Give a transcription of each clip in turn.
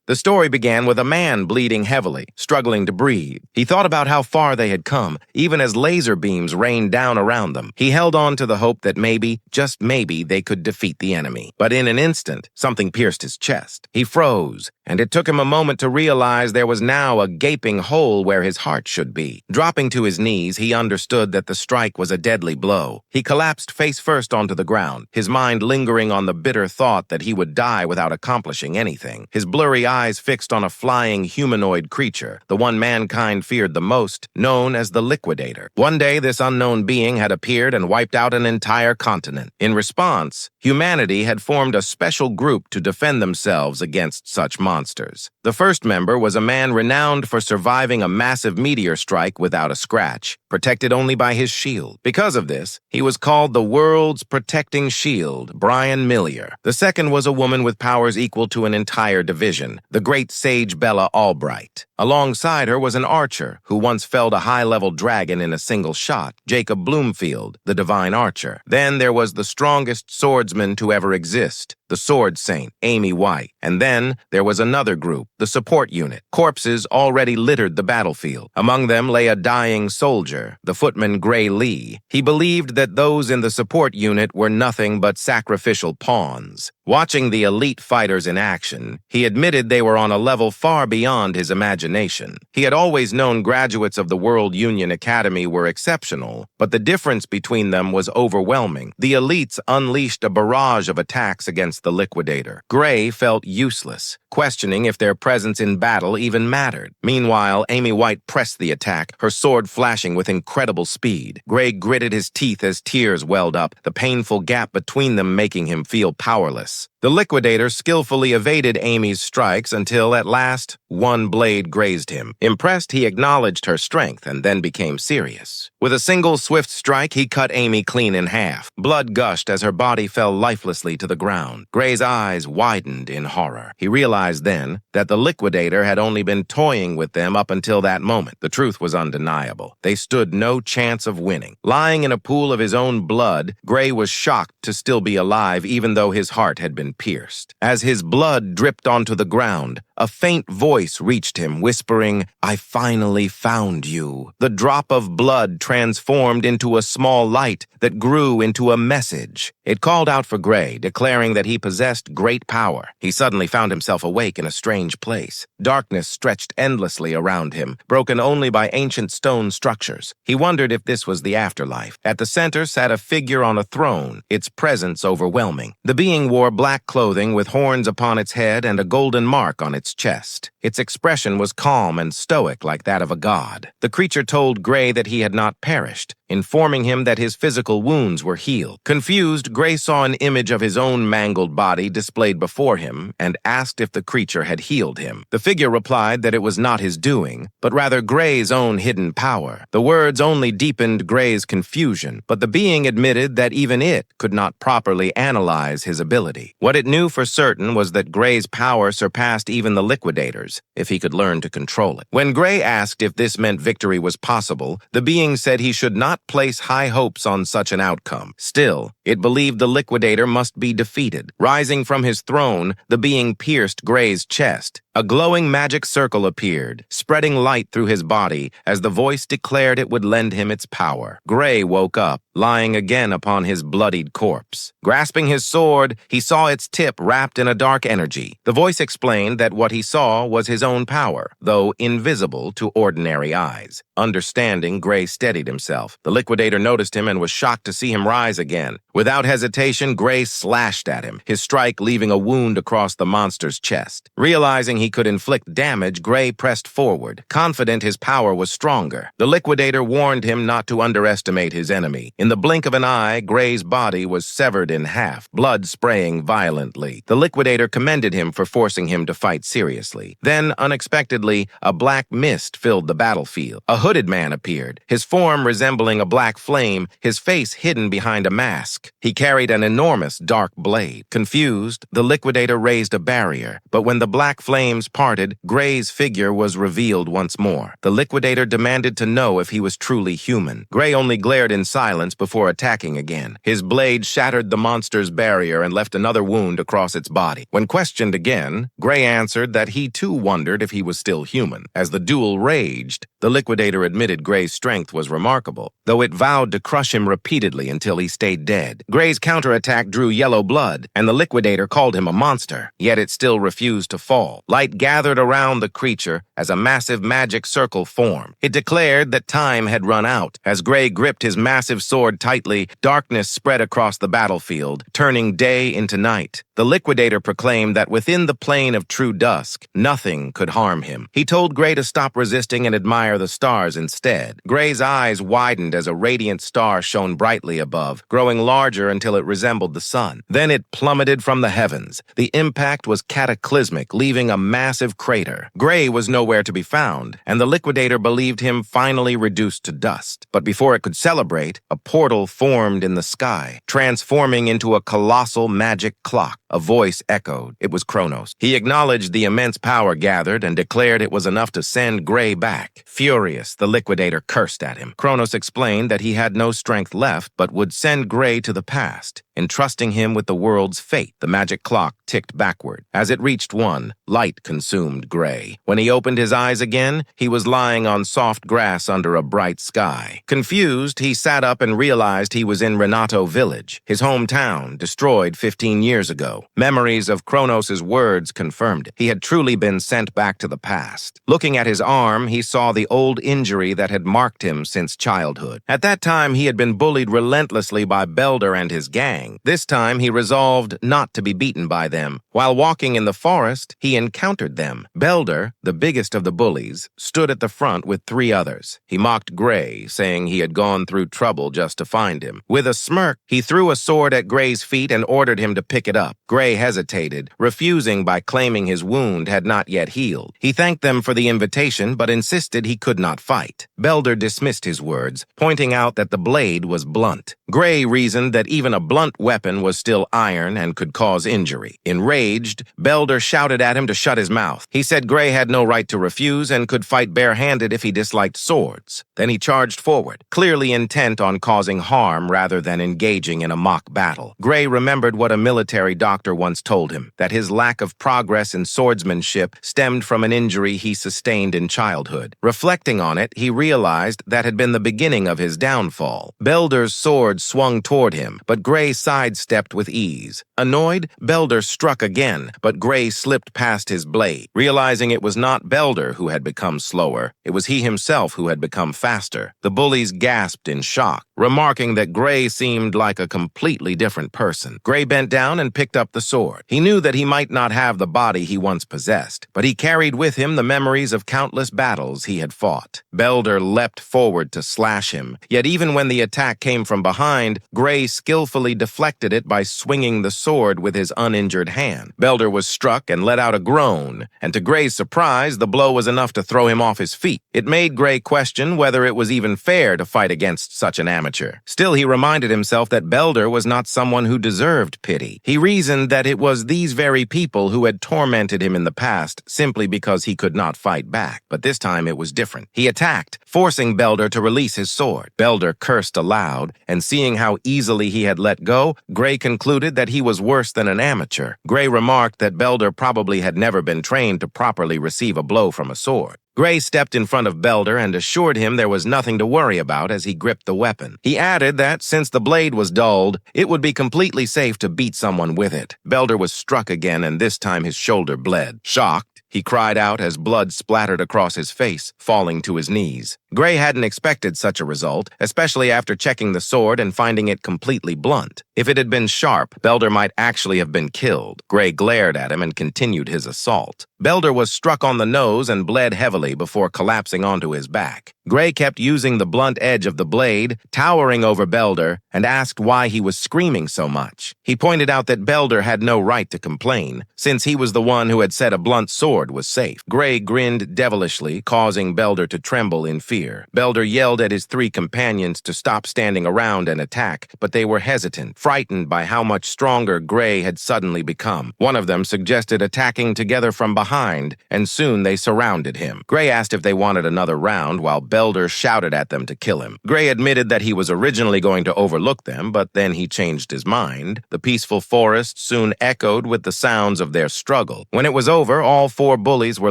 The story began with a man bleeding heavily, struggling to breathe. He thought about how far they had come, even as laser beams rained down around them. He held on to the hope that maybe, just maybe, they could defeat the enemy. But in an instant, something pierced his chest. He froze, and it took him a moment to realize there was now a gaping hole where his heart should be. Dropping to his knees, he understood that the strike was a deadly blow. He collapsed face first onto the ground, his mind lingering on the bitter thought that he would die without accomplishing anything. His blurry eyes fixed on a flying humanoid creature, the one mankind feared the most, known as the Liquidator. One day, this unknown being had appeared and wiped out an entire continent. In response, humanity had formed a special group to defend themselves against such monsters. The first member was a man renowned for surviving a massive meteor strike without a scratch, protected only by his shield. Because of this, he was called the world's protecting shield, Brian Millier. The second was a woman with powers equal to an entire division, the great sage Bella Albright. Alongside her was an archer who once felled a high-level dragon in a single shot, Jacob Bloomfield, the divine archer. Then there was the strongest swordsman to ever exist, the sword saint, Amy White. And then there was another group, the support unit. Corpses already littered the battlefield. Among them lay a dying soldier, the footman Gray Lee. He believed that those in the support unit were nothing but sacrificial pawns. Watching the elite fighters in action, he admitted they were on a level far beyond his imagination. He had always known graduates of the World Union Academy were exceptional, but the difference between them was overwhelming. The elites unleashed a barrage of attacks against the Liquidator. Gray felt useless, questioning if their presence in battle even mattered. Meanwhile, Amy White pressed the attack, her sword flashing with incredible speed. Gray gritted his teeth as tears welled up, the painful gap between them making him feel powerless. The Liquidator skillfully evaded Amy's strikes until, at last, one blade grazed him. Impressed, he acknowledged her strength and then became serious. With a single swift strike, he cut Amy clean in half. Blood gushed as her body fell lifelessly to the ground. Gray's eyes widened in horror. He realized then that the Liquidator had only been toying with them up until that moment. The truth was undeniable. They stood no chance of winning. Lying in a pool of his own blood, Gray was shocked to still be alive even though his heart had been pierced. As his blood dripped onto the ground, a faint voice reached him, whispering, "I finally found you." The drop of blood transformed into a small light that grew into a message. It called out for Gray, declaring that he possessed great power. He suddenly found himself awake in a strange place. Darkness stretched endlessly around him, broken only by ancient stone structures. He wondered if this was the afterlife. At the center sat a figure on a throne, its presence overwhelming. The being wore black clothing with horns upon its head and a golden mark on its chest. Its expression was calm and stoic like that of a god. The creature told Gray that he had not perished, informing him that his physical wounds were healed. Confused, Gray saw an image of his own mangled body displayed before him and asked if the creature had healed him. The figure replied that it was not his doing, but rather Gray's own hidden power. The words only deepened Gray's confusion, but the being admitted that even it could not properly analyze his ability. What it knew for certain was that Gray's power surpassed even the Liquidators, if he could learn to control it. When Gray asked if this meant victory was possible, the being said he should not place high hopes on such an outcome. Still, it believed the Liquidator must be defeated. Rising from his throne, the being pierced Gray's chest. A glowing magic circle appeared, spreading light through his body as the voice declared it would lend him its power. Gray woke up, lying again upon his bloodied corpse. Grasping his sword, he saw its tip wrapped in a dark energy. The voice explained that what he saw was his own power, though invisible to ordinary eyes. Understanding, Gray steadied himself. The Liquidator noticed him and was shocked to see him rise again. Without hesitation, Gray slashed at him, his strike leaving a wound across the monster's chest. Realizing he could inflict damage, Gray pressed forward, confident his power was stronger. The Liquidator warned him not to underestimate his enemy. In the blink of an eye, Gray's body was severed in half, blood spraying violently. The Liquidator commended him for forcing him to fight seriously. Then, unexpectedly, a black mist filled the battlefield. A hooded man appeared, his form resembling a black flame, his face hidden behind a mask. dusk. He carried an enormous dark blade. Confused, the liquidator raised a barrier, but when the black flames parted, Gray's figure was revealed once more. The liquidator demanded to know if he was truly human. Gray only glared in silence before attacking again. His blade shattered the monster's barrier and left another wound across its body. When questioned again, Gray answered that he too wondered if he was still human. As the duel raged, the liquidator admitted Gray's strength was remarkable, though it vowed to crush him repeatedly until he stayed dead. Gray's counterattack drew yellow blood, and the liquidator called him a monster, yet it still refused to fall. Light gathered around the creature as a massive magic circle formed. It declared that time had run out. As Gray gripped his massive sword tightly, darkness spread across the battlefield, turning day into night. The liquidator proclaimed that within the plane of true dusk, nothing could harm him. He told Gray to stop resisting and admire the stars instead. Gray's eyes widened as a radiant star shone brightly above, growing larger until it resembled the sun. Then it plummeted from the heavens. The impact was cataclysmic, leaving a massive crater. Gray was nowhere to be found, and the liquidator believed him finally reduced to dust. But before it could celebrate, a portal formed in the sky, transforming into a colossal magic clock. A voice echoed. It was Kronos. He acknowledged the immense power gathered and declared it was enough to send Gray back. Furious, the liquidator cursed at him. Kronos explained that he had no strength left, but would send Gray to the past, entrusting him with the world's fate. The magic clock ticked backward. As it reached 1, light consumed Gray. When he opened his eyes again, he was lying on soft grass under a bright sky. Confused, he sat up and realized he was in Renato Village, his hometown, destroyed 15 years ago. Memories of Kronos' words confirmed it. He had truly been sent back to the past. Looking at his arm, he saw the old injury that had marked him since childhood. At that time, he had been bullied relentlessly by Belder and his gang. This time, he resolved not to be beaten by them. While walking in the forest, he encountered them. Belder, the biggest of the bullies, stood at the front with 3 others. He mocked Gray, saying he had gone through trouble just to find him. With a smirk, he threw a sword at Gray's feet and ordered him to pick it up. Gray hesitated, refusing by claiming his wound had not yet healed. He thanked them for the invitation, but insisted he could not fight. Belder dismissed his words, pointing out that the blade was blunt. Gray reasoned that even a blunt weapon was still iron and could cause injury. Enraged, Belder shouted at him to shut his mouth. He said Gray had no right to refuse and could fight barehanded if he disliked swords. Then he charged forward, clearly intent on causing harm rather than engaging in a mock battle. Gray remembered what a military doctor once told him, that his lack of progress in swordsmanship stemmed from an injury he sustained in childhood. Reflecting on it, he realized that had been the beginning of his downfall. Belder's sword swung toward him, but Gray sidestepped with ease. Annoyed, Belder struck again, but Gray slipped past his blade. Realizing it was not Belder who had become slower, it was he himself who had become faster. The bullies gasped in shock, remarking that Gray seemed like a completely different person. Gray bent down and picked up the sword. He knew that he might not have the body he once possessed, but he carried with him the memories of countless battles he had fought. Belder leapt forward to slash him, yet even when the attack came from behind, Gray skillfully deflected it by swinging the sword with his uninjured hand. Belder was struck and let out a groan, and to Gray's surprise, the blow was enough to throw him off his feet. It made Gray question whether it was even fair to fight against such an amateur. Still, he reminded himself that Belder was not someone who deserved pity. He reasoned that it was these very people who had tormented him in the past simply because he could not fight back. But this time it was different. He attacked, forcing Belder to release his sword. Belder cursed aloud, and seeing how easily he had let go, Gray concluded that he was worse than an amateur. Gray remarked that Belder probably had never been trained to properly receive a blow from a sword. Gray stepped in front of Belder and assured him there was nothing to worry about as he gripped the weapon. He added that since the blade was dulled, it would be completely safe to beat someone with it. Belder was struck again, and this time his shoulder bled. Shocked, he cried out as blood splattered across his face, falling to his knees. Gray hadn't expected such a result, especially after checking the sword and finding it completely blunt. If it had been sharp, Belder might actually have been killed. Gray glared at him and continued his assault. Belder was struck on the nose and bled heavily before collapsing onto his back. Gray kept using the blunt edge of the blade, towering over Belder, and asked why he was screaming so much. He pointed out that Belder had no right to complain, since he was the one who had said a blunt sword was safe. Gray grinned devilishly, causing Belder to tremble in fear. Belder yelled at his three companions to stop standing around and attack, but they were hesitant, frightened by how much stronger Gray had suddenly become. One of them suggested attacking together from behind, and soon they surrounded him. Gray asked if they wanted another round, while Belder shouted at them to kill him. Gray admitted that he was originally going to overlook them, but then he changed his mind. The peaceful forest soon echoed with the sounds of their struggle. When it was over, all four bullies were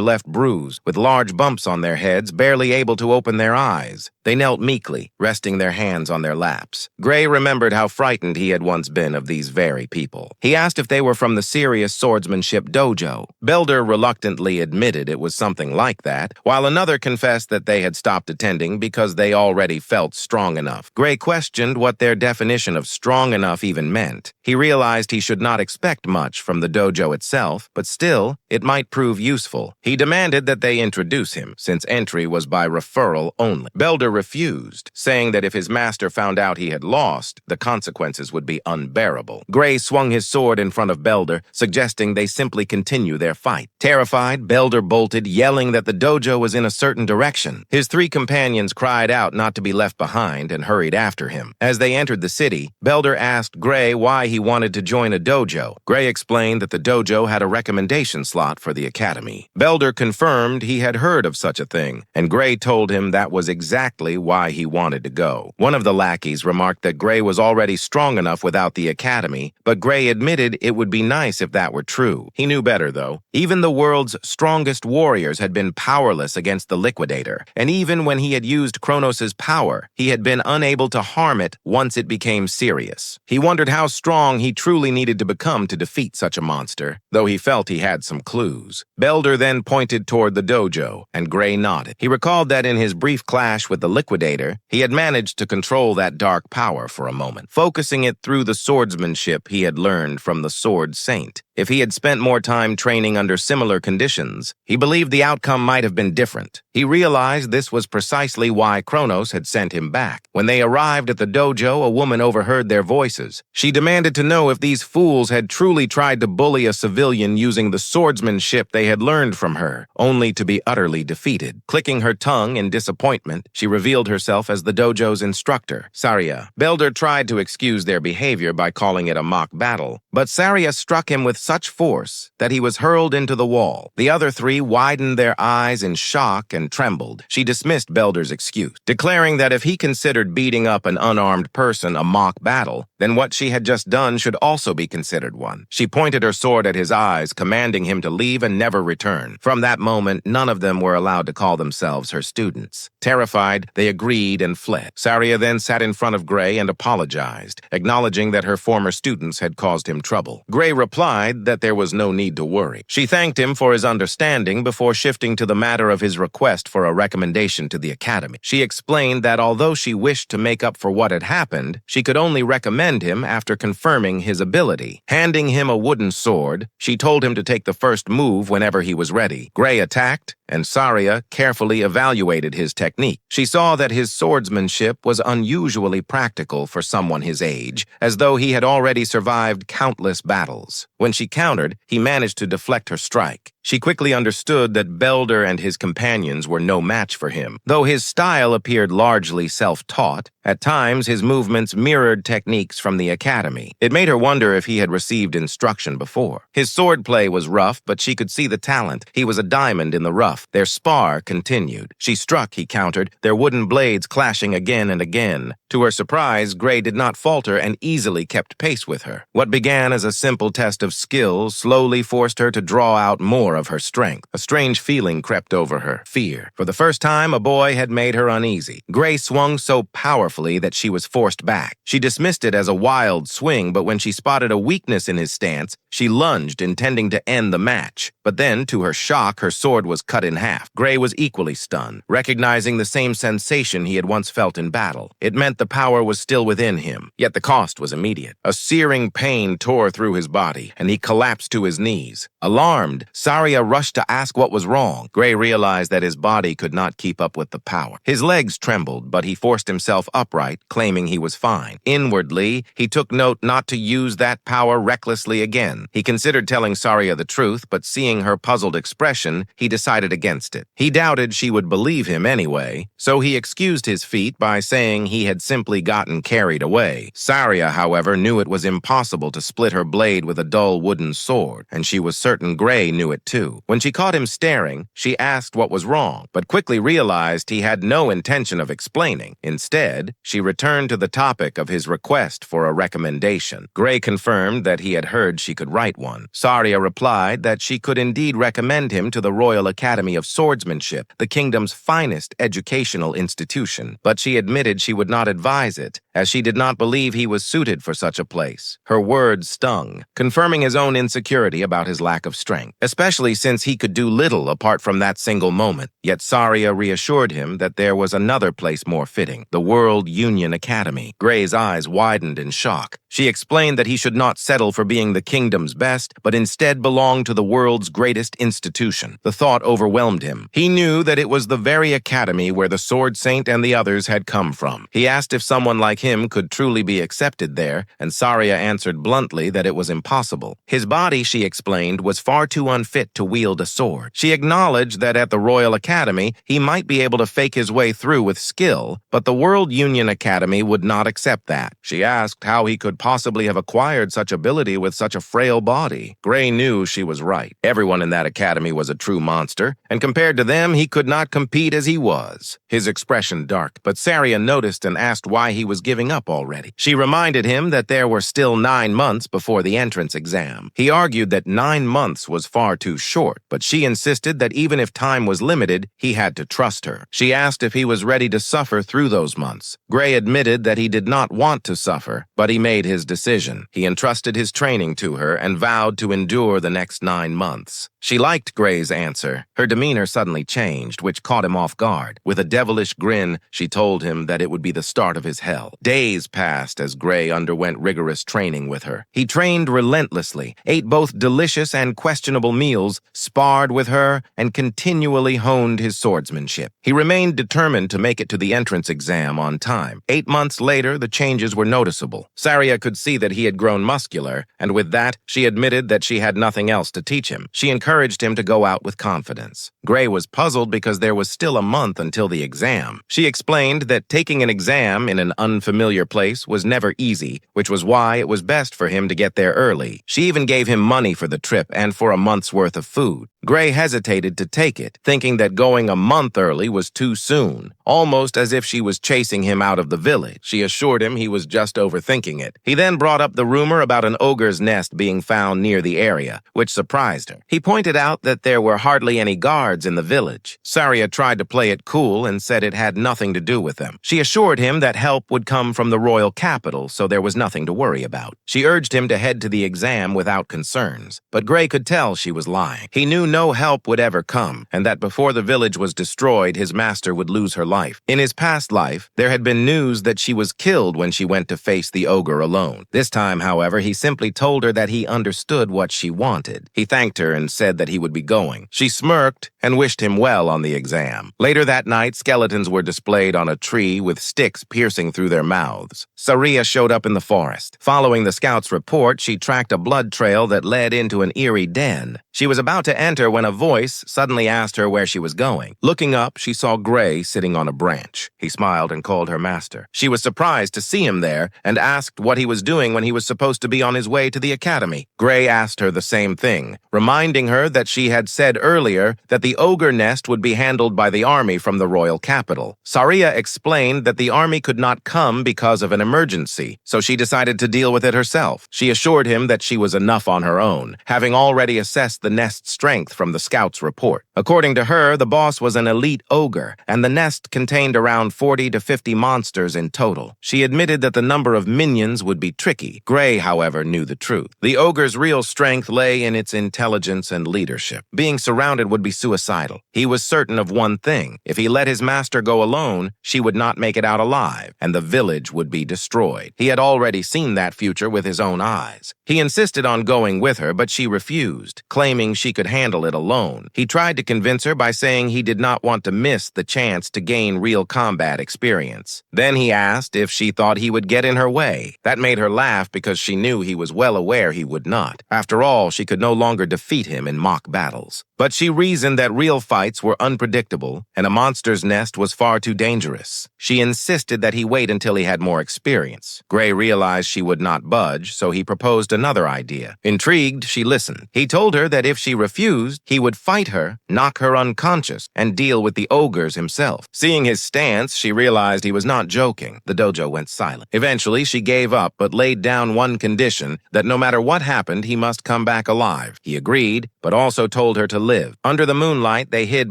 left bruised, with large bumps on their heads, barely able to open their eyes. They knelt meekly, resting their hands on their laps. Gray remembered how frightened he had once been of these very people. He asked if they were from the serious swordsmanship dojo. Belder reluctantly admitted it was something like that, while another confessed that they had stopped attending because they already felt strong enough. Gray questioned what their definition of strong enough even meant. He realized he should not expect much from the dojo itself, but still, it might prove useful. He demanded that they introduce him, since entry was by referral only. Belder refused, saying that if his master found out he had lost, the consequences would be unbearable. Gray swung his sword in front of Belder, suggesting they simply continue their fight. Terrified, Belder bolted, yelling that the dojo was in a certain direction. His three companions cried out not to be left behind and hurried after him. As they entered the city, Belder asked Gray why he wanted to join a dojo. Gray explained that the dojo had a recommendation slot for the academy. Belder confirmed he had heard of such a thing, and Gray told him that was exactly why he wanted to go. One of the lackeys remarked that Gray was already strong enough without the academy, but Gray admitted it would be nice if that were true. He knew better, though. Even the world's strongest warriors had been powerless against the Liquidator, and even when he had used Kronos' power, he had been unable to harm it once it became serious. He wondered how strong he truly needed to become to defeat such a monster, though he felt he had some clues. Belder then pointed toward the dojo, and Gray nodded. He recalled that in his brief clash with the Liquidator, he had managed to control that dark power for a moment, focusing it through the swordsmanship he had learned from the Sword Saint. If he had spent more time training under similar conditions, he believed the outcome might have been different. He realized this was precisely why Kronos had sent him back. When they arrived at the dojo, a woman overheard their voices. She demanded to know if these fools had truly tried to bully a civilian using the swordsmanship they had learned from her, only to be utterly defeated. Clicking her tongue in disappointment, she revealed herself as the dojo's instructor, Saria. Belder tried to excuse their behavior by calling it a mock battle, but Saria struck him with such force that he was hurled into the wall. The other three widened their eyes in shock and trembled. She dismissed Belder's excuse, declaring that if he considered beating up an unarmed person a mock battle, then what she had just done should also be considered one. She pointed her sword at his eyes, commanding him to leave and never return. From that moment, none of them were allowed to call themselves her students. Terrified, they agreed and fled. Saria then sat in front of Gray and apologized, acknowledging that her former students had caused him trouble. Gray replied that there was no need to worry. She thanked him for his understanding before shifting to the matter of his request for a recommendation to the academy. She explained that although she wished to make up for what had happened, she could only recommend him after confirming his ability. Handing him a wooden sword, she told him to take the first move whenever he was ready. Gray attacked, and Saria carefully evaluated his technique. She saw that his swordsmanship was unusually practical for someone his age, as though he had already survived countless battles. When she countered, he managed to deflect her strike. She quickly understood that Belder and his companions were no match for him. Though his style appeared largely self-taught, at times his movements mirrored techniques from the academy. It made her wonder if he had received instruction before. His swordplay was rough, but she could see the talent. He was a diamond in the rough. Their spar continued. She struck, he countered, their wooden blades clashing again and again. To her surprise, Gray did not falter and easily kept pace with her. What began as a simple test of skill slowly forced her to draw out more of her strength. A strange feeling crept over her, fear. For the first time, a boy had made her uneasy. Gray swung so powerfully that she was forced back. She dismissed it as a wild swing, but when she spotted a weakness in his stance, She lunged, intending to end the match. But then, to her shock, her sword was cut in half. Gray was equally stunned, recognizing the same sensation he had once felt in battle. It meant the power was still within him, yet the cost was immediate. A searing pain tore through his body, and he collapsed to his knees. Alarmed, Saria rushed to ask what was wrong. Gray realized that his body could not keep up with the power. His legs trembled, but he forced himself upright, claiming he was fine. Inwardly, he took note not to use that power recklessly again. He considered telling Saria the truth, but seeing her puzzled expression, he decided against it. He doubted she would believe him anyway, so he excused his feat by saying he had simply gotten carried away. Saria, however, knew it was impossible to split her blade with a dull wooden sword, and she was certain Gray knew it too. When she caught him staring, she asked what was wrong, but quickly realized he had no intention of explaining. Instead, she returned to the topic of his request for a recommendation. Gray confirmed that he had heard she could write one. Saria replied that she could indeed recommend him to the Royal Academy of Swordsmanship, the kingdom's finest educational institution, but she admitted she would not advise it, as she did not believe he was suited for such a place. Her words stung, confirming his own insecurity about his lack of strength, especially since he could do little apart from that single moment. Yet Saria reassured him that there was another place more fitting, the World Union Academy. Gray's eyes widened in shock. She explained that he should not settle for being the kingdom's best, but instead belong to the world's greatest institution. The thought overwhelmed him. He knew that it was the very academy where the Sword Saint and the others had come from. He asked if someone like him could truly be accepted there, and Saria answered bluntly that it was impossible. His body, she explained, was far too unfit to wield a sword. She acknowledged that at the Royal Academy, he might be able to fake his way through with skill, but the World Union Academy would not accept that. She asked how he could possibly have acquired such ability with such a frail body. Gray knew she was right. Everyone in that academy was a true monster, and compared to them, he could not compete as he was. His expression darkened, but Saria noticed and asked why he was giving up already. She reminded him that there were still 9 months before the entrance exam. He argued that 9 months was far too short, but she insisted that even if time was limited, he had to trust her. She asked if he was ready to suffer through those months. Gray admitted that he did not want to suffer, but he made his decision. He entrusted his training to her and vowed to endure the next 9 months. She liked Gray's answer. Her demeanor suddenly changed, which caught him off guard. With a devilish grin, she told him that it would be the start of his hell. Days passed as Gray underwent rigorous training with her. He trained relentlessly, ate both delicious and questionable meals, sparred with her, and continually honed his swordsmanship. He remained determined to make it to the entrance exam on time. 8 months later, the changes were noticeable. Saria could see that he had grown muscular, and with that, she admitted that she had nothing else to teach him. She encouraged him to go out with confidence. Gray was puzzled because there was still a month until the exam. She explained that taking an exam in an unfamiliar place was never easy, which was why it was best for him to get there early. She even gave him money for the trip and for a month's worth of food. Gray hesitated to take it, thinking that going a month early was too soon, almost as if she was chasing him out of the village. She assured him he was just overthinking it. He then brought up the rumor about an ogre's nest being found near the area, which surprised her. He pointed out that there were hardly any guards in the village. Saria tried to play it cool and said it had nothing to do with them. She assured him that help would come from the royal capital, so there was nothing to worry about. She urged him to head to the exam without concerns, but Gray could tell she was lying. He knew no help would ever come, and that before the village was destroyed, his master would lose her life. In his past life, there had been news that she was killed when she went to face the ogre alone. This time, however, he simply told her that he understood what she wanted. He thanked her and said that he would be going. She smirked and wished him well on the exam. Later that night, skeletons were displayed on a tree with sticks piercing through their mouths. Saria showed up in the forest. Following the scout's report, she tracked a blood trail that led into an eerie den. She was about to enter when a voice suddenly asked her where she was going. Looking up, she saw Gray sitting on a branch. He smiled and called her master. She was surprised to see him there and asked what he was doing when he was supposed to be on his way to the academy. Gray asked her the same thing, reminding her that she had said earlier that the ogre nest would be handled by the army from the royal capital. Saria explained that the army could not come because of an emergency, so she decided to deal with it herself. She assured him that she was enough on her own, having already assessed the nest's strength strength from the scout's report. According to her, the boss was an elite ogre, and the nest contained around 40 to 50 monsters in total. She admitted that the number of minions would be tricky. Gray, however, knew the truth. The ogre's real strength lay in its intelligence and leadership. Being surrounded would be suicidal. He was certain of one thing: if he let his master go alone, she would not make it out alive, and the village would be destroyed. He had already seen that future with his own eyes. He insisted on going with her, but she refused, claiming she could handle it alone. He tried to convince her by saying he did not want to miss the chance to gain real combat experience. Then he asked if she thought he would get in her way. That made her laugh because she knew he was well aware he would not. After all, she could no longer defeat him in mock battles. But she reasoned that real fights were unpredictable and a monster's nest was far too dangerous. She insisted that he wait until he had more experience. Gray realized she would not budge, so he proposed another idea. Intrigued, she listened. He told her that if she refused, he would fight her, knock her unconscious, and deal with the ogres himself. Seeing his stance, she realized he was not joking. The dojo went silent. Eventually, she gave up, but laid down one condition: that no matter what happened, he must come back alive. He agreed, but also told her to live. Under the moonlight, they hid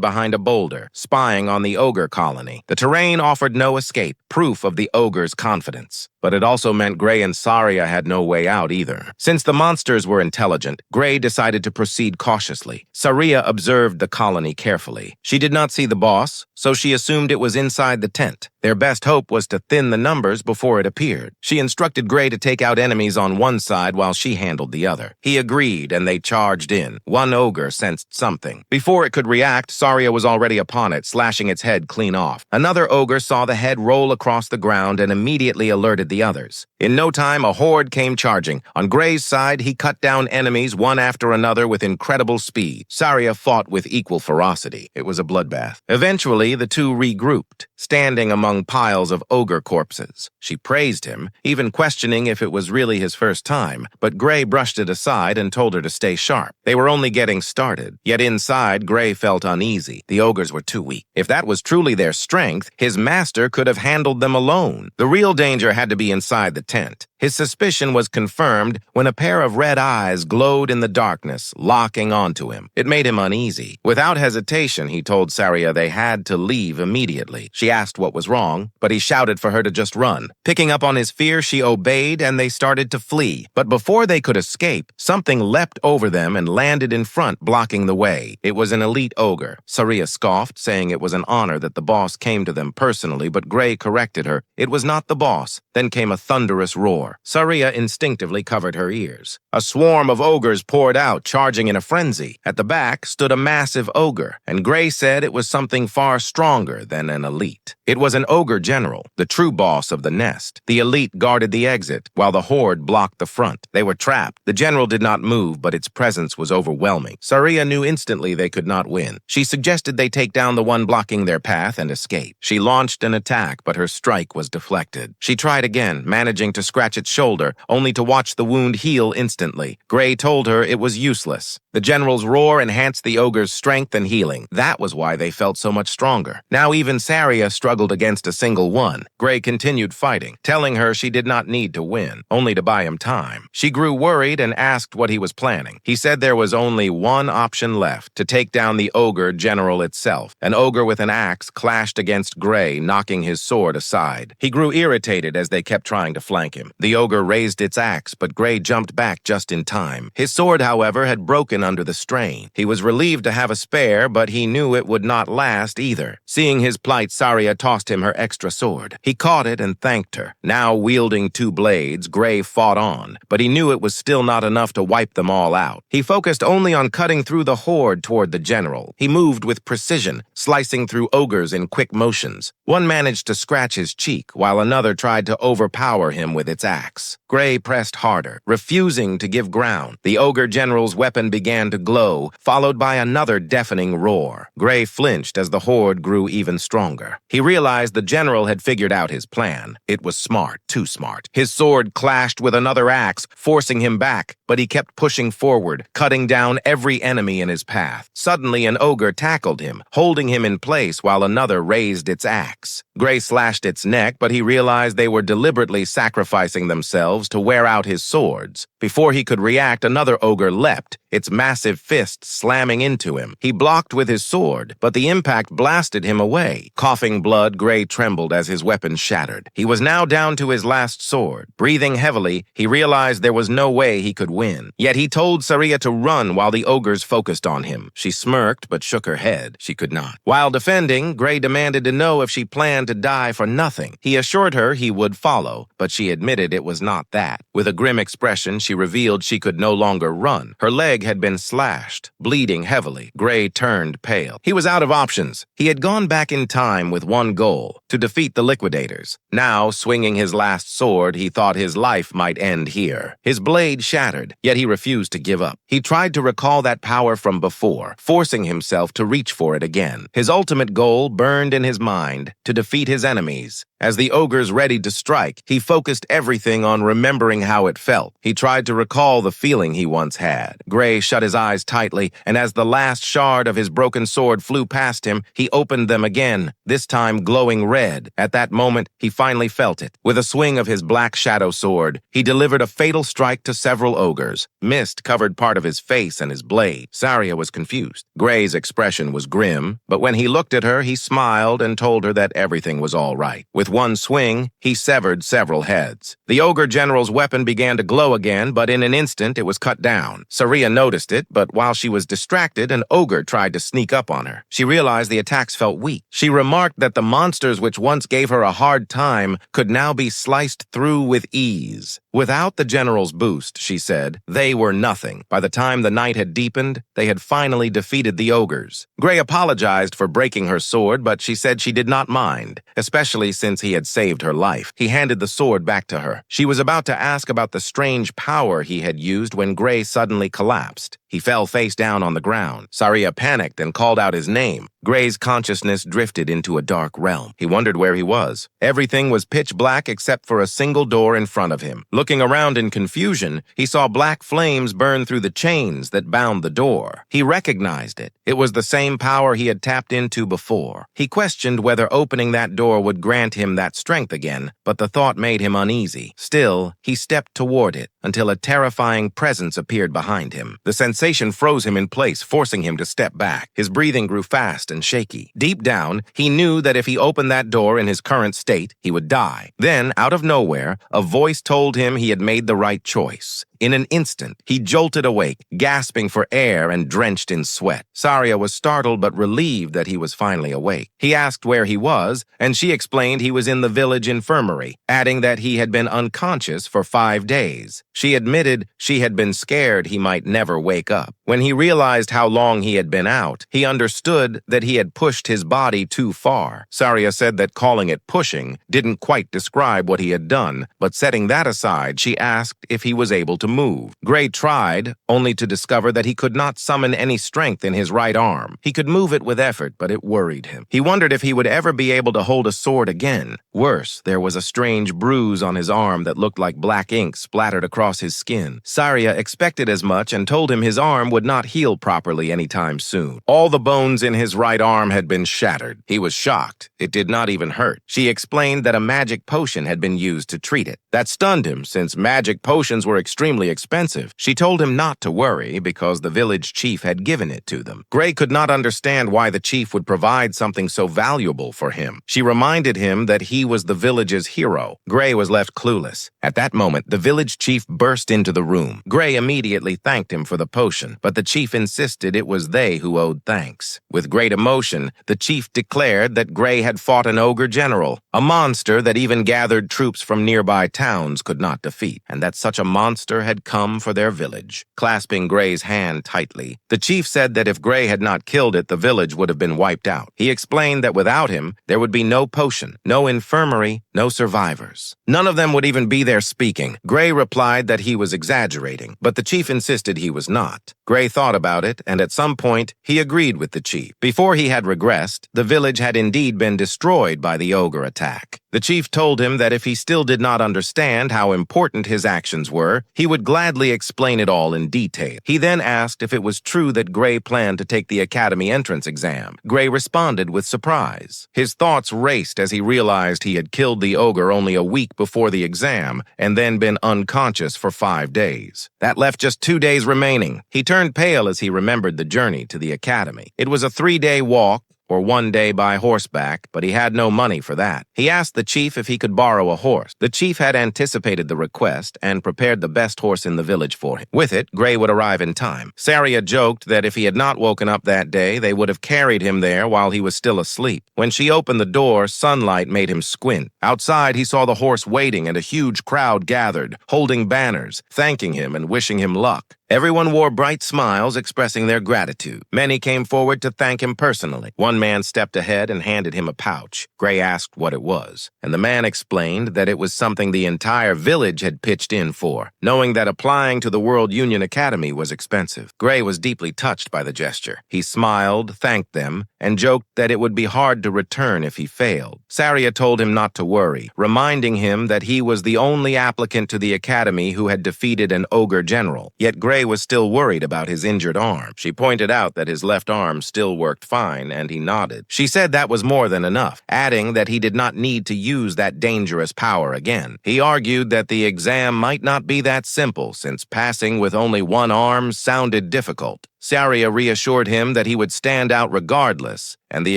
behind a boulder, spying on the ogre colony. The terrain offered no escape, proof of the ogre's confidence. But it also meant Gray and Saria had no way out either. Since the monsters were intelligent, Gray decided to proceed cautiously. Saria observed the colony carefully. She did not see the boss, so she assumed it was inside the tent. Their best hope was to thin the numbers before it appeared. She instructed Gray to take out enemies on one side while she handled the other. He agreed, and they charged in. One ogre sensed something. Before it could react, Saria was already upon it, slashing its head clean off. Another ogre saw the head roll across the ground and immediately alerted the others. In no time, a horde came charging. On Gray's side, he cut down enemies one after another with incredible speed. Saria fought with equal ferocity. It was a bloodbath. Eventually, the two regrouped, standing among piles of ogre corpses. She praised him, even questioning if it was really his first time, but Gray brushed it aside and told her to stay sharp. They were only getting started, yet inside, Gray felt uneasy. The ogres were too weak. If that was truly their strength, his master could have handled them alone. The real danger had to be inside the tent. His suspicion was confirmed when a pair of red eyes glowed in the darkness, locking onto him. It made him uneasy. Without hesitation, he told Saria they had to leave immediately. She asked what was wrong, but he shouted for her to just run. Picking up on his fear, she obeyed, and they started to flee. But before they could escape, something leapt over them and landed in front, blocking the way. It was an elite ogre. Saria scoffed, saying it was an honor that the boss came to them personally, but Gray corrected her. It was not the boss. Then came a thunderous roar. Saria instinctively covered her ears. A swarm of ogres poured out, charging in a frenzy. At the back stood a massive ogre, and Gray said it was something far stronger than an elite. It was an ogre general, the true boss of the nest. The elite guarded the exit, while the horde blocked the front. They were trapped. The general did not move, but its presence was overwhelming. Saria knew instantly they could not win. She suggested they take down the one blocking their path and escape. She launched an attack, but her strike was deflected. She tried again, managing to scratch its shoulder, only to watch the wound heal instantly. Gray told her it was useless. The general's roar enhanced the ogre's strength and healing. That was why they felt so much stronger. Now even Saria struggled against a single one. Gray continued fighting, telling her she did not need to win, only to buy him time. She grew worried and asked what he was planning. He said there was only one option left: to take down the ogre general itself. An ogre with an axe clashed against Gray, knocking his sword aside. He grew irritated as they kept trying to flank him. The ogre raised its axe, but Gray jumped back just in time. His sword, however, had broken under the strain. He was relieved to have a spare, but he knew it would not last either. Seeing his plight, Saria tossed him her extra sword. He caught it and thanked her. Now wielding two blades, Gray fought on, but he knew it was still not enough to wipe them all out. He focused only on cutting through the horde toward the general. He moved with precision, slicing through ogres in quick motions. One managed to scratch his cheek, while another tried to overpower him with its axe. Gray pressed harder, refusing to give ground. The ogre general's weapon began to glow, followed by another deafening roar. Gray flinched as the horde grew even stronger. He realized the general had figured out his plan. It was smart, too smart. His sword clashed with another axe, forcing him back, but he kept pushing forward, cutting down every enemy in his path. Suddenly, an ogre tackled him, holding him in place while another raised its axe. Gray slashed its neck, but he realized they were deliberately sacrificing themselves to wear out his swords. Before he could react, another ogre leapt, its massive fist slamming into him. He blocked with his sword, but the impact blasted him away. Coughing blood, Gray trembled as his weapon shattered. He was now down to his last sword. Breathing heavily, he realized there was no way he could win. Yet he told Saria to run while the ogres focused on him. She smirked but shook her head. She could not. While defending, Gray demanded to know if she planned to die for nothing. He assured her he would follow, but she admitted it was not that. With a grim expression, she revealed she could no longer run. Her leg had been slashed, bleeding heavily. Gray turned pale. He was out of options. He had gone back in time with one goal, to defeat the liquidators. Now, swinging his last sword, he thought his life might end here. His blade shattered, yet he refused to give up. He tried to recall that power from before, forcing himself to reach for it again. His ultimate goal burned in his mind, to defeat his enemies. As the ogres readied to strike, he focused everything on remembering how it felt. He tried to recall the feeling he once had. Gray shut his eyes tightly, and as the last shard of his broken sword flew past him, he opened them again, this time glowing red. At that moment, he finally felt it. With a swing of his black shadow sword, he delivered a fatal strike to several ogres. Mist covered part of his face and his blade. Saria was confused. Gray's expression was grim, but when he looked at her, he smiled and told her that everything was all right. With one swing, he severed several heads. The ogre general's weapon began to glow again, but in an instant it was cut down. Saria noticed it, but while she was distracted, an ogre tried to sneak up on her. She realized the attacks felt weak. She remarked that the monsters which once gave her a hard time could now be sliced through with ease. Without the general's boost, she said, they were nothing. By the time the night had deepened, they had finally defeated the ogres. Gray apologized for breaking her sword, but she said she did not mind, especially since he had saved her life. He handed the sword back to her. She was about to ask about the strange power he had used when Gray suddenly collapsed. He fell face down on the ground. Saria panicked and called out his name. Gray's consciousness drifted into a dark realm. He wondered where he was. Everything was pitch black except for a single door in front of him. Looking around in confusion, he saw black flames burn through the chains that bound the door. He recognized it. It was the same power he had tapped into before. He questioned whether opening that door would grant him that strength again, but the thought made him uneasy. Still, he stepped toward it until a terrifying presence appeared behind him. The sensation froze him in place, forcing him to step back. His breathing grew fast and shaky. Deep down, he knew that if he opened that door in his current state, he would die. Then, out of nowhere, a voice told him he had made the right choice. In an instant, he jolted awake, gasping for air and drenched in sweat. Saria was startled but relieved that he was finally awake. He asked where he was, and she explained he was in the village infirmary, adding that he had been unconscious for 5 days. She admitted she had been scared he might never wake up. When he realized how long he had been out, he understood that he had pushed his body too far. Saria said that calling it pushing didn't quite describe what he had done, but setting that aside, she asked if he was able to move. Gray tried, only to discover that he could not summon any strength in his right arm. He could move it with effort, but it worried him. He wondered if he would ever be able to hold a sword again. Worse, there was a strange bruise on his arm that looked like black ink splattered across his skin. Saria expected as much and told him his arm would not heal properly anytime soon. All the bones in his right arm had been shattered. He was shocked. It did not even hurt. She explained that a magic potion had been used to treat it. That stunned him, since magic potions were extremely expensive. She told him not to worry because the village chief had given it to them. Gray could not understand why the chief would provide something so valuable for him. She reminded him that he was the village's hero. Gray was left clueless. At that moment, the village chief burst into the room. Gray immediately thanked him for the potion, but the chief insisted it was they who owed thanks. With great emotion, the chief declared that Gray had fought an ogre general, a monster that even gathered troops from nearby towns could not defeat, and that such a monster had come for their village. Clasping Gray's hand tightly, the chief said that if Gray had not killed it, the village would have been wiped out. He explained that without him, there would be no potion, no infirmary, no survivors. None of them would even be there speaking. Gray replied that he was exaggerating, but the chief insisted he was not. Gray thought about it, and at some point, he agreed with the chief. Before he had regressed, the village had indeed been destroyed by the ogre attack. The chief told him that if he still did not understand how important his actions were, he would gladly explain it all in detail. He then asked if it was true that Gray planned to take the academy entrance exam. Gray responded with surprise. His thoughts raced as he realized he had killed the ogre only a week before the exam and then been unconscious for 5 days. That left just 2 days remaining. He turned pale as he remembered the journey to the academy. It was a 3-day walk, or 1 day by horseback, but he had no money for that. He asked the chief if he could borrow a horse. The chief had anticipated the request and prepared the best horse in the village for him. With it, Gray would arrive in time. Saria joked that if he had not woken up that day, they would have carried him there while he was still asleep. When she opened the door, sunlight made him squint. Outside, he saw the horse waiting and a huge crowd gathered, holding banners, thanking him and wishing him luck. Everyone wore bright smiles expressing their gratitude. Many came forward to thank him personally. One man stepped ahead and handed him a pouch. Gray asked what it was, and the man explained that it was something the entire village had pitched in for, knowing that applying to the World Union Academy was expensive. Gray was deeply touched by the gesture. He smiled, thanked them, and joked that it would be hard to return if he failed. Saria told him not to worry, reminding him that he was the only applicant to the academy who had defeated an ogre general. Yet Gray was still worried about his injured arm. She pointed out that his left arm still worked fine, and he nodded. She said that was more than enough, adding that he did not need to use that dangerous power again. He argued that the exam might not be that simple, since passing with only one arm sounded difficult. Saria reassured him that he would stand out regardless, and the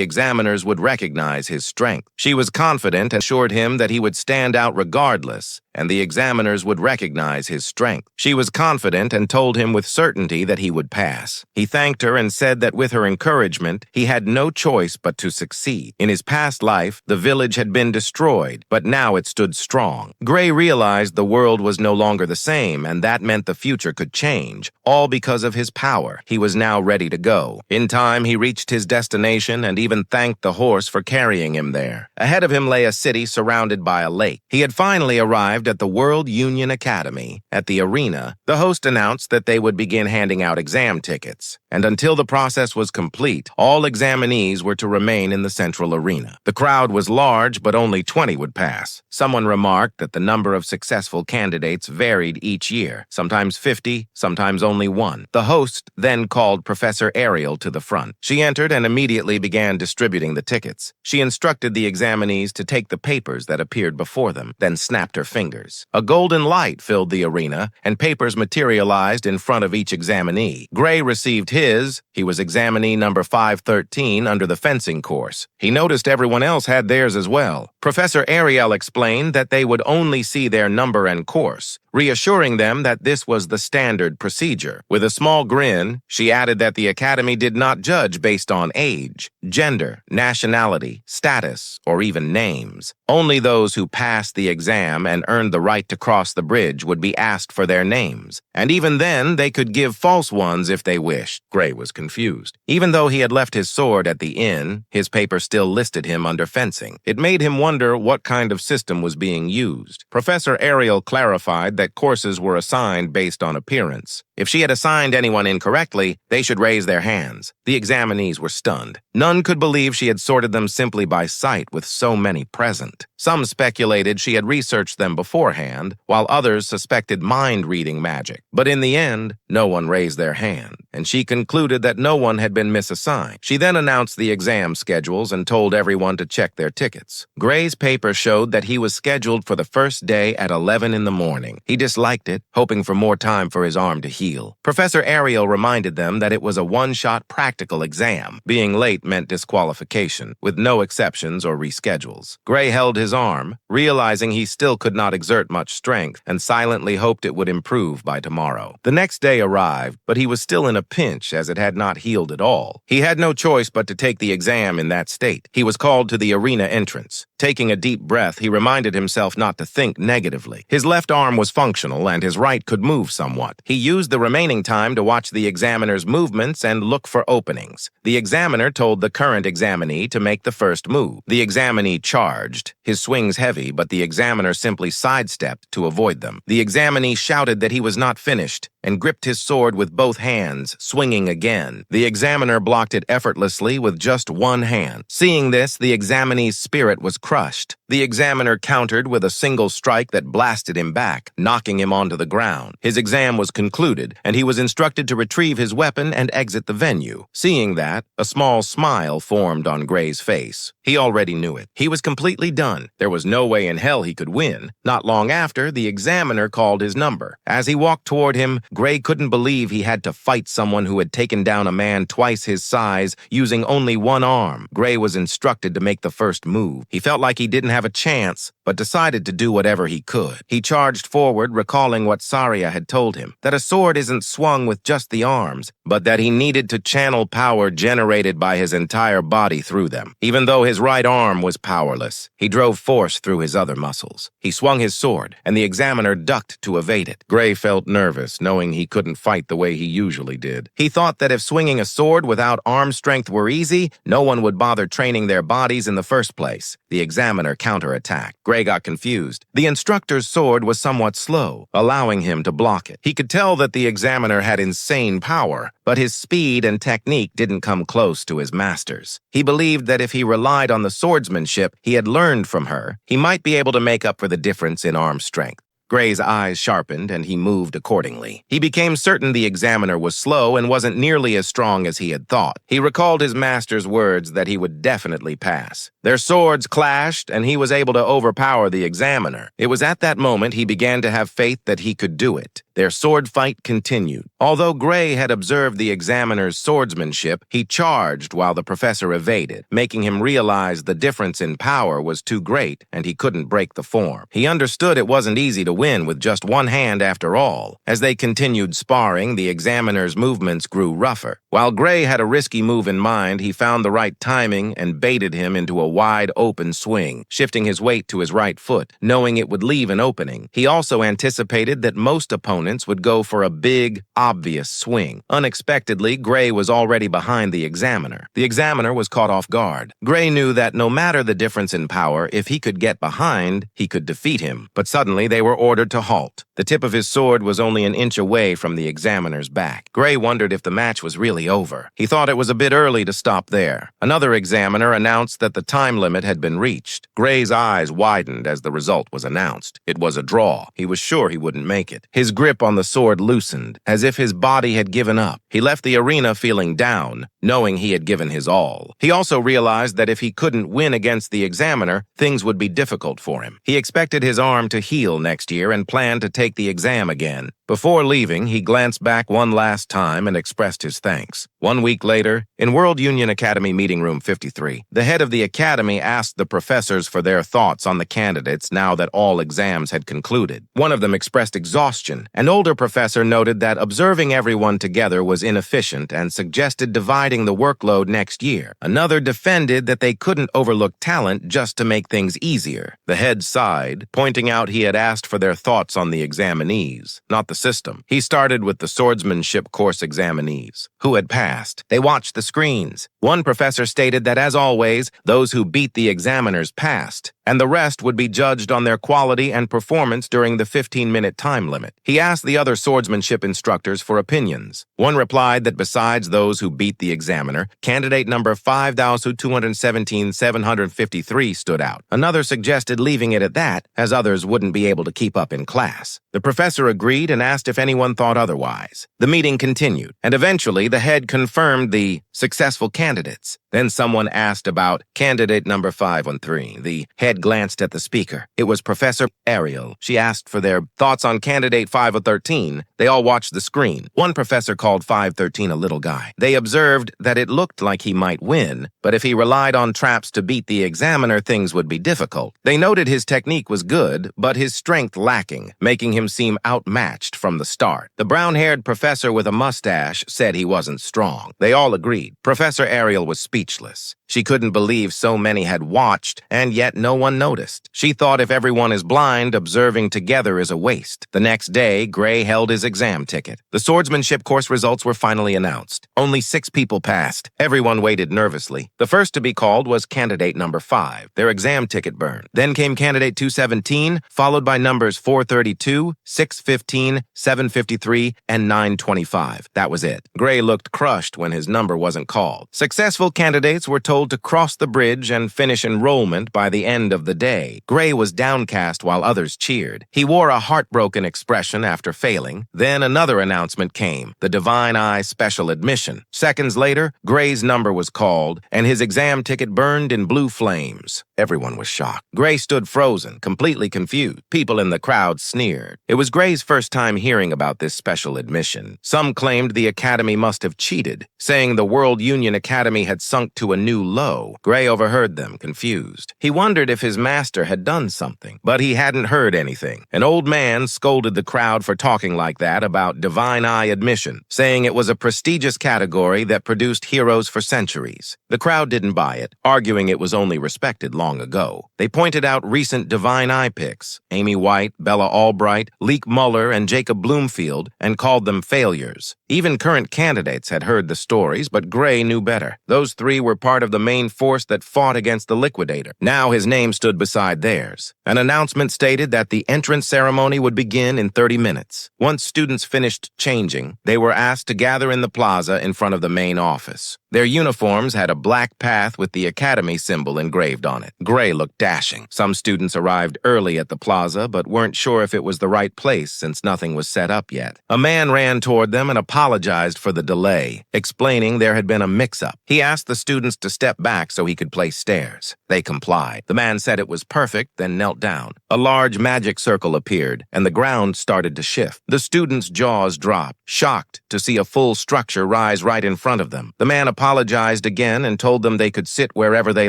examiners would recognize his strength. She was confident and assured him that he would stand out regardless, and the examiners would recognize his strength. She was confident and told him with certainty that he would pass. He thanked her and said that with her encouragement, he had no choice but to succeed. In his past life, the village had been destroyed, but now it stood strong. Gray realized the world was no longer the same, and that meant the future could change, all because of his power. He was now ready to go. In time, he reached his destination and even thanked the horse for carrying him there. Ahead of him lay a city surrounded by a lake. He had finally arrived at the World Union Academy. At the arena, the host announced that they would begin handing out exam tickets, and until the process was complete, all examinees were to remain in the central arena. The crowd was large, but only 20 would pass. Someone remarked that the number of successful candidates varied each year, sometimes 50, sometimes only 1. The host then called Professor Ariel to the front. She entered and immediately began distributing the tickets. She instructed the examinees to take the papers that appeared before them, then snapped her fingers. A golden light filled the arena, and papers materialized in front of each examinee. Gray received his. He was examinee number 513 under the fencing course. He noticed everyone else had theirs as well. Professor Ariel explained that they would only see their number and course, reassuring them that this was the standard procedure. With a small grin, she added that the academy did not judge based on age, gender, nationality, status, or even names. Only those who passed the exam and earned the right to cross the bridge would be asked for their names, and even then they could give false ones if they wished. Gray was confused. Even though he had left his sword at the inn, his paper still listed him under fencing. It made him wonder what kind of system was being used. Professor Ariel clarified that courses were assigned based on appearance. If she had assigned anyone incorrectly, they should raise their hands. The examinees were stunned. None could believe she had sorted them simply by sight with so many present. Some speculated she had researched them beforehand, while others suspected mind-reading magic. But in the end, no one raised their hand, and she concluded that no one had been misassigned. She then announced the exam schedules and told everyone to check their tickets. Gray's paper showed that he was scheduled for the first day at 11 in the morning. He disliked it, hoping for more time for his arm to heal. Professor Ariel reminded them that it was a one-shot practical exam. Being late meant disqualification, with no exceptions or reschedules. Gray held his arm, realizing he still could not exert much strength, and silently hoped it would improve by tomorrow. The next day arrived, but he was still in a pinch as it had not healed at all. He had no choice but to take the exam in that state. He was called to the arena entrance. Taking a deep breath, he reminded himself not to think negatively. His left arm was functional and his right could move somewhat. He used the remaining time to watch the examiner's movements and look for openings. The examiner told the current examinee to make the first move. The examinee charged, his swings heavy, but the examiner simply sidestepped to avoid them. The examinee shouted that he was not finished and gripped his sword with both hands, swinging again. The examiner blocked it effortlessly with just one hand. Seeing this, the examinee's spirit was crushed. The examiner countered with a single strike that blasted him back, knocking him onto the ground. His exam was concluded, and he was instructed to retrieve his weapon and exit the venue. Seeing that, a small smile formed on Gray's face. He already knew it. He was completely done. There was no way in hell he could win. Not long after, the examiner called his number. As he walked toward him, Gray couldn't believe he had to fight someone who had taken down a man twice his size using only one arm. Gray was instructed to make the first move. He felt like he didn't have a chance, but decided to do whatever he could. He charged forward, recalling what Saria had told him, that a sword isn't swung with just the arms, but that he needed to channel power generated by his entire body through them. Even though his right arm was powerless, he drove force through his other muscles. He swung his sword, and the examiner ducked to evade it. Gray felt nervous, knowing he couldn't fight the way he usually did. He thought that if swinging a sword without arm strength were easy, no one would bother training their bodies in the first place. The examiner counterattacked. Gray got confused. The instructor's sword was somewhat slow, allowing him to block it. He could tell that the examiner had insane power, but his speed and technique didn't come close to his master's. He believed that if he relied on the swordsmanship he had learned from her, he might be able to make up for the difference in arm strength. Gray's eyes sharpened, and he moved accordingly. He became certain the examiner was slow and wasn't nearly as strong as he had thought. He recalled his master's words that he would definitely pass. Their swords clashed, and he was able to overpower the examiner. It was at that moment he began to have faith that he could do it. Their sword fight continued. Although Gray had observed the examiner's swordsmanship, he charged while the professor evaded, making him realize the difference in power was too great and he couldn't break the form. He understood it wasn't easy to win with just one hand after all. As they continued sparring, the examiner's movements grew rougher. While Gray had a risky move in mind, he found the right timing and baited him into a wide-open swing, shifting his weight to his right foot, knowing it would leave an opening. He also anticipated that most opponents would go for a big, obvious swing. Unexpectedly, Gray was already behind the examiner. The examiner was caught off guard. Gray knew that no matter the difference in power, if he could get behind, he could defeat him. But suddenly they were ordered to halt. The tip of his sword was only an inch away from the examiner's back. Gray wondered if the match was really over. He thought it was a bit early to stop there. Another examiner announced that the time limit had been reached. Gray's eyes widened as the result was announced. It was a draw. He was sure he wouldn't make it. His grip on the sword loosened, as if his body had given up. He left the arena feeling down, knowing he had given his all. He also realized that if he couldn't win against the examiner, things would be difficult for him. He expected his arm to heal next year and planned to take the exam again. Before leaving, he glanced back one last time and expressed his thanks. 1 week later, in World Union Academy Meeting Room 53, the head of the academy asked the professors for their thoughts on the candidates now that all exams had concluded. One of them expressed exhaustion. An older professor noted that observing everyone together was inefficient and suggested dividing the workload next year. Another defended that they couldn't overlook talent just to make things easier. The head sighed, pointing out he had asked for their thoughts on the examinees, not the system. He started with the swordsmanship course examinees, who had passed. They watched the screens. One professor stated that, as always, those who beat the examiners passed, and the rest would be judged on their quality and performance during the 15-minute time limit. He asked the other swordsmanship instructors for opinions. One replied that besides those who beat the examiner, candidate number 5,217,753 stood out. Another suggested leaving it at that, as others wouldn't be able to keep up in class. The professor agreed and asked if anyone thought otherwise. The meeting continued, and eventually the head confirmed the successful candidates. Then someone asked about candidate number 513. The head glanced at the speaker. It was Professor Ariel. She asked for their thoughts on candidate 513. They all watched the screen. One professor called 513 a little guy. They observed that it looked like he might win, but if he relied on traps to beat the examiner, things would be difficult. They noted his technique was good, but his strength lacking, making him seem outmatched from the start. The brown-haired professor with a mustache said he wasn't strong. They all agreed. Professor Ariel was speechless. She couldn't believe so many had watched, and yet no one noticed. She thought if everyone is blind, observing together is a waste. The next day, Gray held his exam ticket. The swordsmanship course results were finally announced. Only 6 people passed. Everyone waited nervously. The first to be called was candidate number 5. Their exam ticket burned. Then came candidate 217, followed by numbers 432, 615, 753, and 925. That was it. Gray looked crushed when his number wasn't called. Successful candidates were told told to cross the bridge and finish enrollment by the end of the day. Gray was downcast while others cheered. He wore a heartbroken expression after failing. Then another announcement came, the Divine Eye special admission. Seconds later, Gray's number was called, and his exam ticket burned in blue flames. Everyone was shocked. Gray stood frozen, completely confused. People in the crowd sneered. It was Gray's first time hearing about this special admission. Some claimed the Academy must have cheated, saying the World Union Academy had sunk to a new low. Gray overheard them, confused. He wondered if his master had done something, but he hadn't heard anything. An old man scolded the crowd for talking like that about Divine Eye admission, saying it was a prestigious category that produced heroes for centuries. The crowd didn't buy it, arguing it was only respected long ago. They pointed out recent Divine Eye picks, Amy White, Bella Albright, Leek Muller, and Jacob Bloomfield, and called them failures. Even current candidates had heard the stories, but Gray knew better. Those three were part of the main force that fought against the Liquidator. Now his name stood beside theirs. An announcement stated that the entrance ceremony would begin in 30 minutes. Once students finished changing, they were asked to gather in the plaza in front of the main office. Their uniforms had a black path with the Academy symbol engraved on it. Gray looked dashing. Some students arrived early at the plaza, but weren't sure if it was the right place since nothing was set up yet. A man ran toward them and apologized for the delay, explaining there had been a mix-up. He asked the students to step back so he could place stairs. They complied. The man said it was perfect, then knelt down. A large magic circle appeared, and the ground started to shift. The students' jaws dropped, shocked to see a full structure rise right in front of them. The man apologized again and told them they could sit wherever they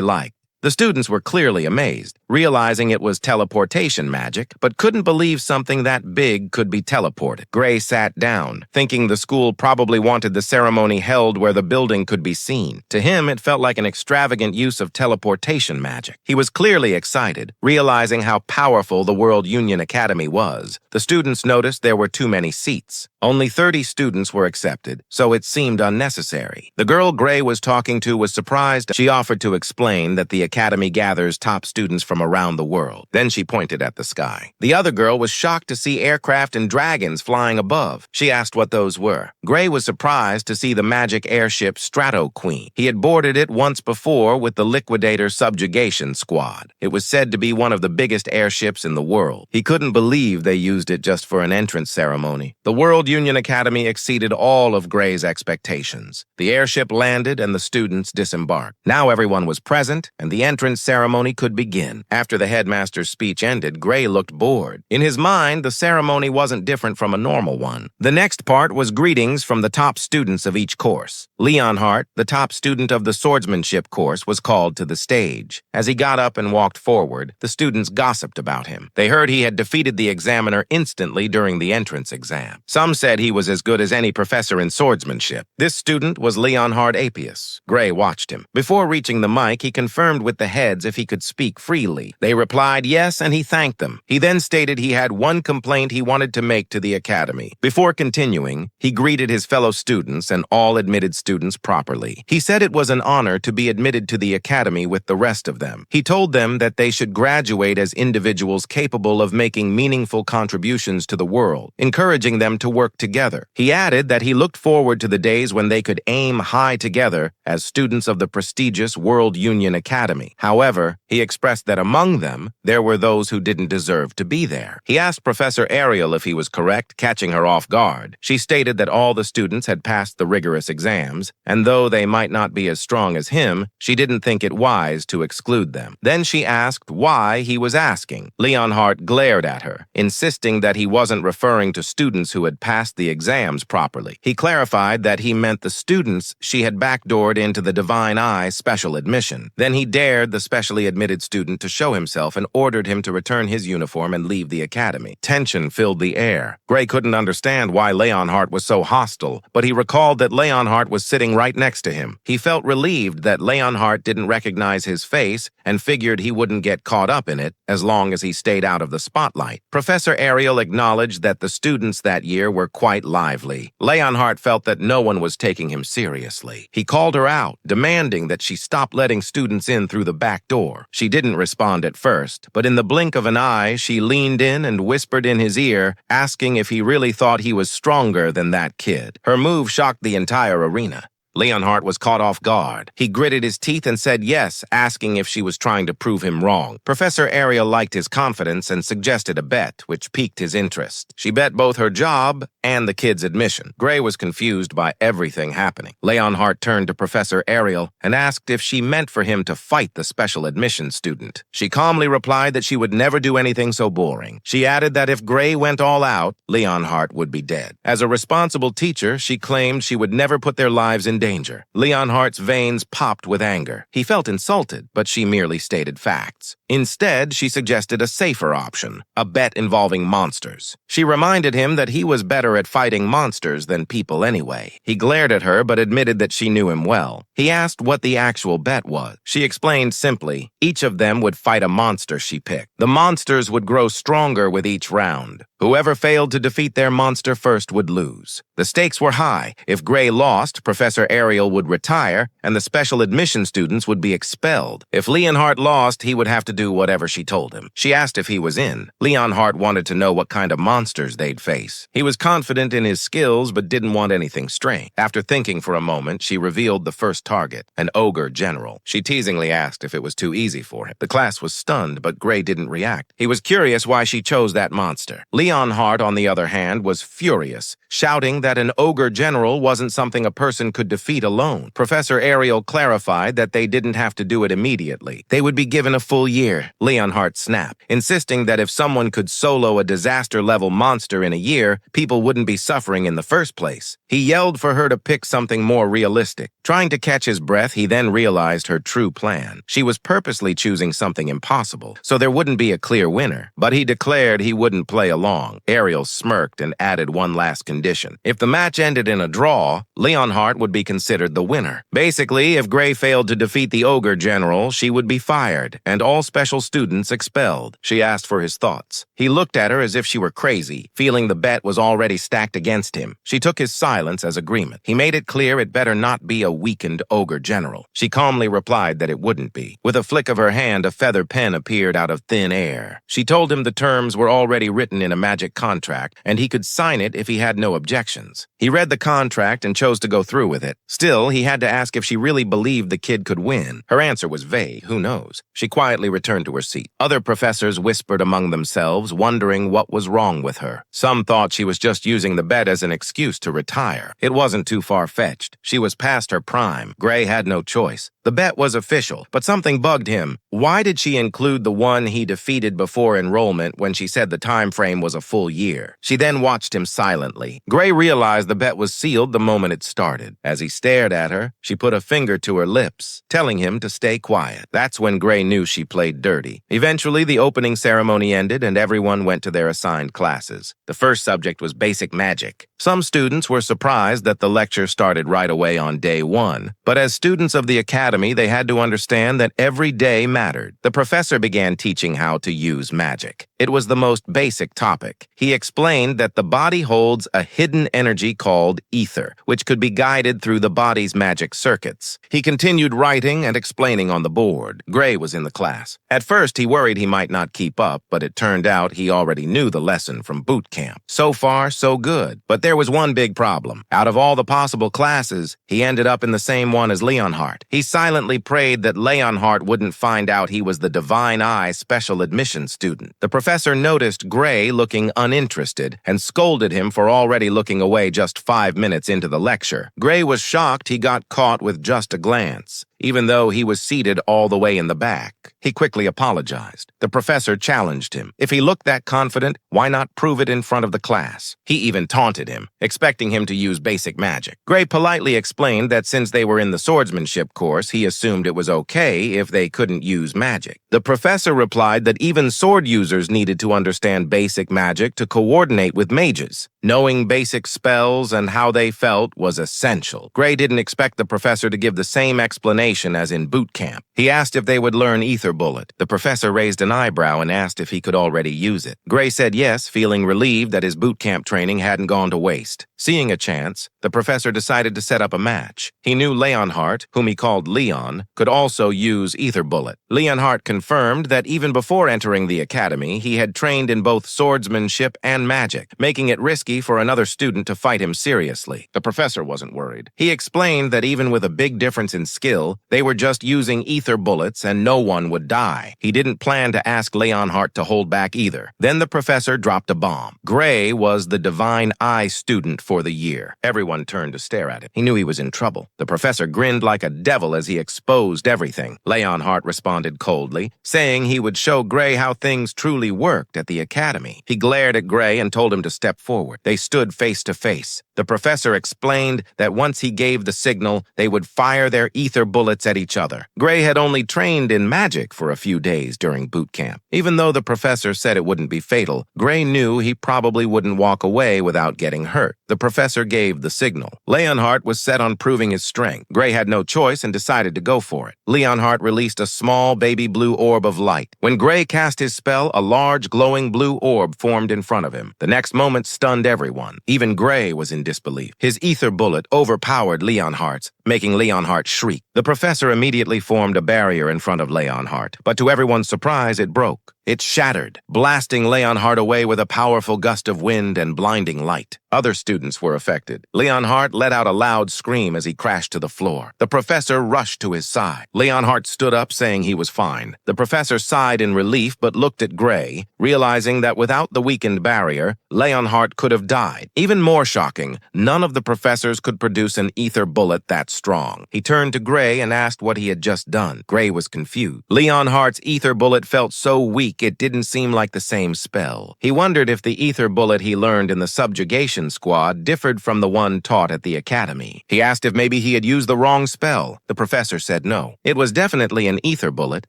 liked. The students were clearly amazed, realizing it was teleportation magic, but couldn't believe something that big could be teleported. Gray sat down, thinking the school probably wanted the ceremony held where the building could be seen. To him, it felt like an extravagant use of teleportation magic. He was clearly excited, realizing how powerful the World Union Academy was. The students noticed there were too many seats. Only 30 students were accepted, so it seemed unnecessary. The girl Gray was talking to was surprised. She offered to explain that the Academy gathers top students from around the world. Then she pointed at the sky. The other girl was shocked to see aircraft and dragons flying above. She asked what those were. Gray was surprised to see the magic airship Strato Queen. He had boarded it once before with the Liquidator Subjugation Squad. It was said to be one of the biggest airships in the world. He couldn't believe they used it just for an entrance ceremony. The World Union Academy exceeded all of Gray's expectations. The airship landed and the students disembarked. Now everyone was present, and the entrance ceremony could begin. After the headmaster's speech ended, Gray looked bored. In his mind, the ceremony wasn't different from a normal one. The next part was greetings from the top students of each course. Leonhardt, the top student of the swordsmanship course, was called to the stage. As he got up and walked forward, the students gossiped about him. They heard he had defeated the examiner instantly during the entrance exam. Some said he was as good as any professor in swordsmanship. This student was Leonhard Apius. Gray watched him. Before reaching the mic, he confirmed with the heads if he could speak freely. They replied yes, and he thanked them. He then stated he had one complaint he wanted to make to the academy. Before continuing, he greeted his fellow students and all admitted students properly. He said it was an honor to be admitted to the academy with the rest of them. He told them that they should graduate as individuals capable of making meaningful contributions to the world, encouraging them to work together. He added that he looked forward to the days when they could aim high together as students of the prestigious World Union Academy. However, he expressed that among them, there were those who didn't deserve to be there. He asked Professor Ariel if he was correct, catching her off guard. She stated that all the students had passed the rigorous exams, and though they might not be as strong as him, she didn't think it wise to exclude them. Then she asked why he was asking. Leonhardt glared at her, insisting that he wasn't referring to students who had passed the exams properly. He clarified that he meant the students she had backdoored into the Divine Eye special admission. Then he dared the specially admitted student to show himself and ordered him to return his uniform and leave the academy. Tension filled the air. Gray couldn't understand why Leonhardt was so hostile, but he recalled that Leonhardt was sitting right next to him. He felt relieved that Leonhardt didn't recognize his face and figured he wouldn't get caught up in it as long as he stayed out of the spotlight. Professor Ariel acknowledged that the students that year were quite lively. Leonhardt felt that no one was taking him seriously. He called her out, demanding that she stop letting students in through the back door. She didn't respond at first, but in the blink of an eye, she leaned in and whispered in his ear, asking if he really thought he was stronger than that kid. Her move shocked the entire arena. Leonhardt was caught off guard. He gritted his teeth and said yes, asking if she was trying to prove him wrong. Professor Ariel liked his confidence and suggested a bet, which piqued his interest. She bet both her job and the kid's admission. Gray was confused by everything happening. Leonhardt turned to Professor Ariel and asked if she meant for him to fight the special admissions student. She calmly replied that she would never do anything so boring. She added that if Gray went all out, Leonhardt would be dead. As a responsible teacher, she claimed she would never put their lives in danger. Leonhardt's veins popped with anger. He felt insulted, but she merely stated facts. Instead, she suggested a safer option, a bet involving monsters. She reminded him that he was better at fighting monsters than people anyway. He glared at her but admitted that she knew him well. He asked what the actual bet was. She explained simply, each of them would fight a monster she picked. The monsters would grow stronger with each round. Whoever failed to defeat their monster first would lose. The stakes were high. If Gray lost, Professor Ariel would retire, and the special admission students would be expelled. If Leonhardt lost, he would have to do whatever she told him. She asked if he was in. Leonhardt wanted to know what kind of monsters they'd face. He was confident in his skills, but didn't want anything strange. After thinking for a moment, she revealed the first target, an ogre general. She teasingly asked if it was too easy for him. The class was stunned, but Gray didn't react. He was curious why she chose that monster. Leonhardt, on the other hand, was furious, shouting that an ogre general wasn't something a person could defeat alone. Professor Ariel clarified that they didn't have to do it immediately. They would be given a full year. Leonhardt snapped, insisting that if someone could solo a disaster-level monster in a year, people wouldn't be suffering in the first place. He yelled for her to pick something more realistic. Trying to catch his breath, he then realized her true plan. She was purposely choosing something impossible, so there wouldn't be a clear winner. But he declared he wouldn't play along. Ariel smirked and added one last condition. If the match ended in a draw, Leonhardt would be considered the winner. Basically, if Gray failed to defeat the ogre general, she would be fired, and all special students expelled. She asked for his thoughts. He looked at her as if she were crazy, feeling the bet was already stacked against him. She took his silence as agreement. He made it clear it better not be a weakened ogre general. She calmly replied that it wouldn't be. With a flick of her hand, a feather pen appeared out of thin air. She told him the terms were already written in a magic contract, and he could sign it if he had no objections. He read the contract and chose to go through with it. Still, he had to ask if she really believed the kid could win. Her answer was vague. Who knows? She quietly returned to her seat. Other professors whispered among themselves, wondering what was wrong with her. Some thought she was just using the bet as an excuse to retire. It wasn't too far-fetched. She was past her prime. Gray had no choice. The bet was official, but something bugged him. Why did she include the one he defeated before enrollment when she said the time frame was a full year? She then watched him silently. Gray realized the bet was sealed the moment it started. As he stared at her, she put a finger to her lips, telling him to stay quiet. That's when Gray knew she played dirty. Eventually, the opening ceremony ended and everyone went to their assigned classes. The first subject was basic magic. Some students were surprised that the lecture started right away on day one, but as students of the academy, they had to understand that every day mattered. The professor began teaching how to use magic. It was the most basic topic. He explained that the body holds a hidden energy called ether, which could be guided through the body's magic circuits. He continued writing and explaining on the board. Gray was in the class. At first, he worried he might not keep up, but it turned out he already knew the lesson from boot camp. So far, so good. But there was one big problem. Out of all the possible classes, he ended up in the same one as Leonhardt. He silently prayed that Leonhardt wouldn't find out he was the Divine Eye special admission student. The professor noticed Gray looking uninterested and scolded him for already looking away just 5 minutes into the lecture. Gray was shocked he got caught with just a glance, even though he was seated all the way in the back. He quickly apologized. The professor challenged him. If he looked that confident, why not prove it in front of the class? He even taunted him, expecting him to use basic magic. Gray politely explained that since they were in the swordsmanship course, he assumed it was okay if they couldn't use magic. The professor replied that even sword users needed to understand basic magic to coordinate with mages. Knowing basic spells and how they felt was essential. Gray didn't expect the professor to give the same explanation as in boot camp. He asked if they would learn Ether Bullet. The professor raised an eyebrow and asked if he could already use it. Gray said yes, feeling relieved that his boot camp training hadn't gone to waste. Seeing a chance, the professor decided to set up a match. He knew Leonhardt, whom he called Leon, could also use Ether Bullet. Leonhardt confirmed that even before entering the academy, he had trained in both swordsmanship and magic, making it risky risky for another student to fight him seriously. The professor wasn't worried. He explained that even with a big difference in skill, they were just using ether bullets and no one would die. He didn't plan to ask Leonhardt to hold back either. Then the professor dropped a bomb. Gray was the Divine Eye student for the year. Everyone turned to stare at him. He knew he was in trouble. The professor grinned like a devil as he exposed everything. Leonhardt responded coldly, saying he would show Gray how things truly worked at the academy. He glared at Gray and told him to step forward. They stood face to face. The professor explained that once he gave the signal, they would fire their ether bullets at each other. Gray had only trained in magic for a few days during boot camp. Even though the professor said it wouldn't be fatal, Gray knew he probably wouldn't walk away without getting hurt. The professor gave the signal. Leonhardt was set on proving his strength. Gray had no choice and decided to go for it. Leonhardt released a small baby blue orb of light. When Gray cast his spell, a large glowing blue orb formed in front of him. The next moment stunned everyone. Even Gray was in disbelief. His ether bullet overpowered Leonhardt's, making Leonhardt shriek. The professor immediately formed a barrier in front of Leonhardt, but to everyone's surprise, it broke. It shattered, blasting Leonhardt away with a powerful gust of wind and blinding light. Other students were affected. Leonhardt let out a loud scream as he crashed to the floor. The professor rushed to his side. Leonhardt stood up, saying he was fine. The professor sighed in relief but looked at Gray, realizing that without the weakened barrier, Leonhardt could have died. Even more shocking, none of the professors could produce an ether bullet that strong. He turned to Gray and asked what he had just done. Gray was confused. Leonhardt's ether bullet felt so weak it didn't seem like the same spell. He wondered if the ether bullet he learned in the subjugation squad differed from the one taught at the academy. He asked if maybe he had used the wrong spell. The professor said no. It was definitely an ether bullet,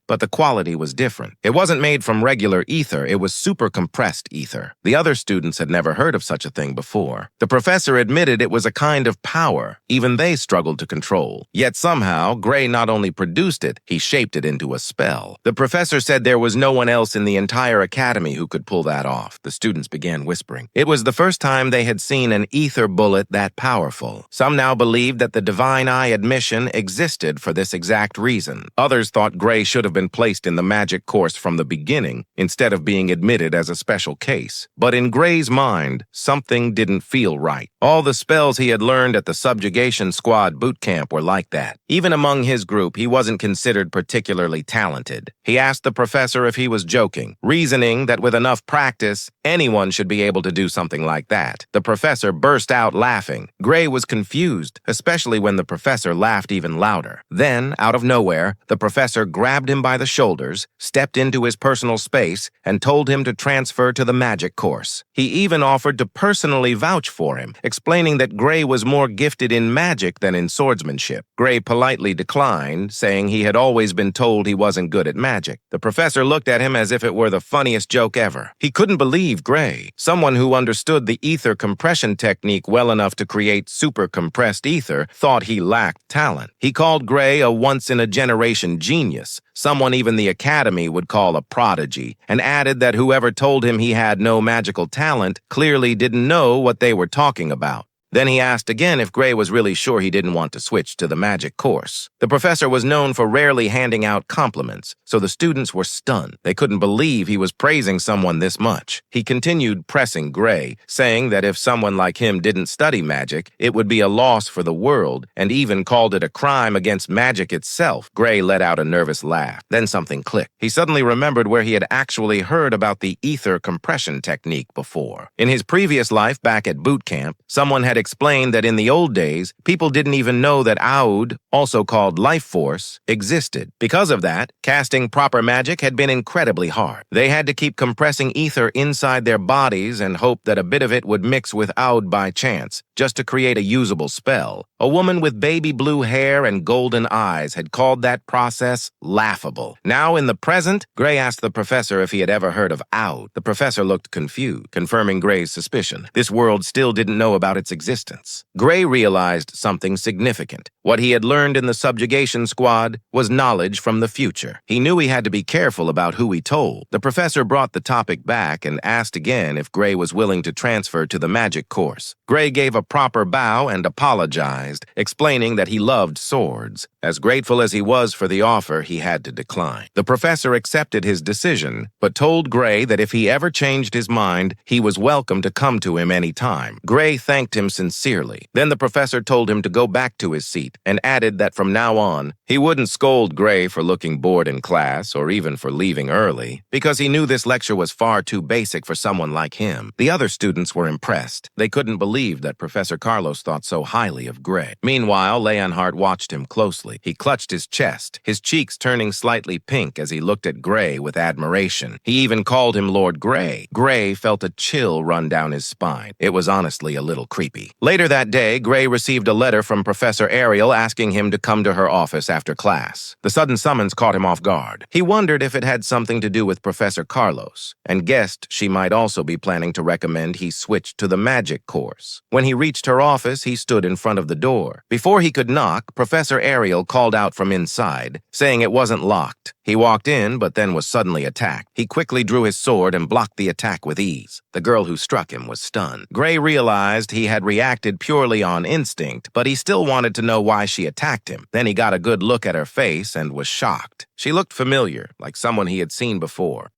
but the quality was different. It wasn't made from regular ether, it was super compressed ether. The other students had never heard of such a thing before. The professor admitted it was a kind of power even they struggled to control. Yet somehow, Gray not only produced it, he shaped it into a spell. The professor said there was no one else in the entire academy who could pull that off. The students began whispering. It was the first time they had seen an ether bullet that powerful. Some now believed that the Divine Eye admission existed for this exact reason. Others thought Gray should have been placed in the magic course from the beginning, instead of being admitted as a special case. But in Gray's mind, something didn't feel right. All the spells he had learned at the subjugation squad boot camp were like that. Even among his group, he wasn't considered particularly talented. He asked the professor if he was joking, reasoning that with enough practice, anyone should be able to do something like that. The professor burst out laughing. Gray was confused, especially when the professor laughed even louder. Then, out of nowhere, the professor grabbed him by the shoulders, stepped into his personal space, and told him to transfer to the magic course. He even offered to personally vouch for him, explaining that Gray was more gifted in magic than in swordsmanship. Gray politely declined, saying he had always been told he wasn't good at magic. The professor looked at him as if it were the funniest joke ever. He couldn't believe Gray, someone who understood the ether compression technique well enough to create super compressed ether, thought he lacked talent. He called Gray a once-in-a-generation genius, someone even the academy would call a prodigy, and added that whoever told him he had no magical talent clearly didn't know what they were talking about. Then he asked again if Gray was really sure he didn't want to switch to the magic course. The professor was known for rarely handing out compliments, so the students were stunned. They couldn't believe he was praising someone this much. He continued pressing Gray, saying that if someone like him didn't study magic, it would be a loss for the world, and even called it a crime against magic itself. Gray let out a nervous laugh. Then something clicked. He suddenly remembered where he had actually heard about the ether compression technique before. In his previous life back at boot camp, someone had explained that in the old days, people didn't even know that Aoud, also called life force, existed. Because of that, casting proper magic had been incredibly hard. They had to keep compressing ether inside their bodies and hope that a bit of it would mix with Aoud by chance, just to create a usable spell. A woman with baby blue hair and golden eyes had called that process laughable. Now in the present, Gray asked the professor if he had ever heard of Aoud. The professor looked confused, confirming Gray's suspicion. This world still didn't know about its existence. Gray realized something significant. What he had learned in the subjugation squad was knowledge from the future. He knew he had to be careful about who he told. The professor brought the topic back and asked again if Gray was willing to transfer to the magic course. Gray gave a proper bow and apologized, explaining that he loved swords. As grateful as he was for the offer, he had to decline. The professor accepted his decision, but told Gray that if he ever changed his mind, he was welcome to come to him any time. Gray thanked him sincerely. Then the professor told him to go back to his seat and added that from now on, he wouldn't scold Gray for looking bored in class or even for leaving early, because he knew this lecture was far too basic for someone like him. The other students were impressed. They couldn't believe that Professor Carlos thought so highly of Gray. Meanwhile, Leonhardt watched him closely. He clutched his chest, his cheeks turning slightly pink as he looked at Gray with admiration. He even called him Lord Gray. Gray felt a chill run down his spine. It was honestly a little creepy. Later that day, Gray received a letter from Professor Ariel asking him to come to her office after class. The sudden summons caught him off guard. He wondered if it had something to do with Professor Carlos, and guessed she might also be planning to recommend he switch to the magic course. When he reached her office, he stood in front of the door. Before he could knock, Professor Ariel called out from inside, saying it wasn't locked. He walked in, but then was suddenly attacked. He quickly drew his sword and blocked the attack with ease. The girl who struck him was stunned. Gray realized he had reacted purely on instinct, but he still wanted to know why she attacked him. Then he got a good look at her face and was shocked. She looked familiar, like someone he had seen before.